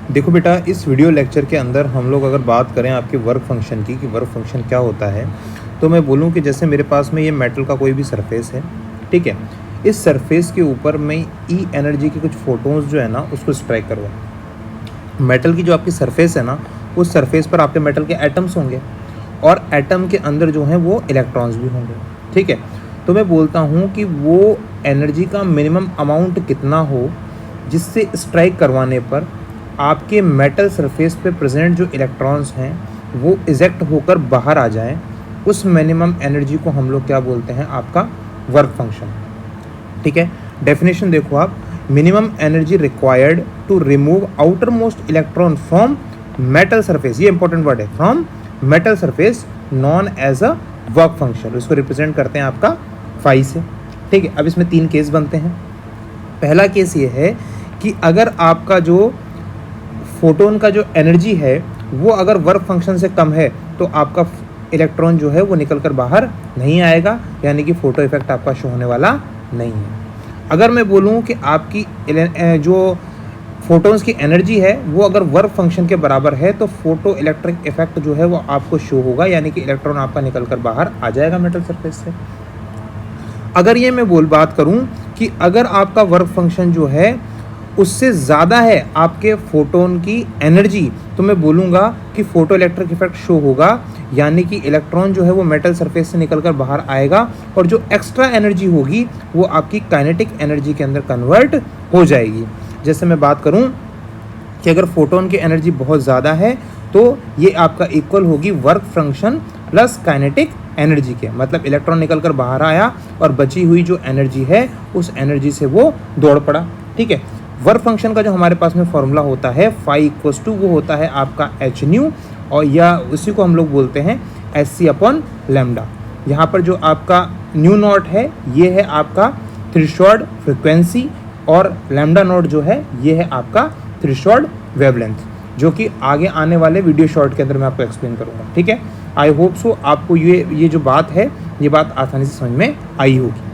देखो बेटा, इस वीडियो लेक्चर के अंदर हम लोग अगर बात करें आपके वर्क फंक्शन की कि वर्क फंक्शन क्या होता है, तो मैं बोलूँ कि जैसे मेरे पास में ये मेटल का कोई भी सरफेस है, ठीक है। इस सरफेस के ऊपर मैं ई एनर्जी के कुछ फोटोन्स जो है ना उसको स्ट्राइक करवाऊँ। मेटल की जो आपकी सरफेस है ना, उस सरफेस पर आपके मेटल के एटम्स होंगे और एटम के अंदर जो हैं वो इलेक्ट्रॉन्स भी होंगे, ठीक है। तो मैं बोलता हूँ कि वो एनर्जी का मिनिमम अमाउंट कितना हो जिससे स्ट्राइक करवाने पर आपके मेटल सरफेस पे प्रेजेंट जो इलेक्ट्रॉन्स हैं वो इजेक्ट होकर बाहर आ जाएं, उस मिनिमम एनर्जी को हम लोग क्या बोलते हैं, आपका वर्क फंक्शन, ठीक है। डेफिनेशन देखो आप, minimum energy required to remove outermost electron from metal surface, ये इंपॉर्टेंट वर्ड है, from metal surface known as a work function. इसको रिप्रेजेंट करते हैं आपका फाई से, ठीक है। अब इसमें 3 केस बनते हैं। पहला केस ये है कि अगर आपका जो फोटोन का जो एनर्जी है वो अगर वर्क फंक्शन से कम है तो आपका इलेक्ट्रॉन जो है वो निकल कर बाहर नहीं आएगा, यानी कि फोटो इफेक्ट आपका शो होने वाला नहीं है। अगर मैं बोलूँ कि आपकी जो फोटोन्स की एनर्जी है वो अगर वर्क फंक्शन के बराबर है तो फोटो इलेक्ट्रिक इफेक्ट जो है वो आपको शो होगा, यानी कि इलेक्ट्रॉन आपका निकल कर बाहर आ जाएगा मेटल सरफेस से। अगर ये मैं बात करूँ कि अगर आपका वर्क फंक्शन जो है उससे ज़्यादा है आपके फोटोन की एनर्जी, तो मैं बोलूँगा कि फोटो इलेक्ट्रिक इफेक्ट शो होगा, यानी कि इलेक्ट्रॉन जो है वो मेटल सरफेस से निकलकर बाहर आएगा और जो एक्स्ट्रा एनर्जी होगी वो आपकी काइनेटिक एनर्जी के अंदर कन्वर्ट हो जाएगी। जैसे मैं बात करूँ कि अगर फोटोन की एनर्जी बहुत ज़्यादा है तो ये आपका इक्वल होगी work function plus kinetic energy के, मतलब इलेक्ट्रॉन निकल कर बाहर आया और बची हुई जो एनर्जी है उस एनर्जी से वो दौड़ पड़ा, ठीक है। वर्क फंक्शन का जो हमारे पास में फॉर्मूला होता है फाई इक्वल्स टू वो होता है आपका एच न्यू, और या उसी को हम लोग बोलते हैं एस सी अपॉन लैम्डा। यहाँ पर जो आपका न्यू नॉट है ये है आपका थ्रेशोल्ड फ्रिक्वेंसी और लैम्डा नॉट जो है ये है आपका थ्रेशोल्ड वेवलेंथ, जो कि आगे आने वाले वीडियो शॉर्ट के अंदर मैं आपको एक्सप्लेन करूँगा, ठीक है। आई होप सो आपको ये जो बात है ये बात आसानी से समझ में आई होगी।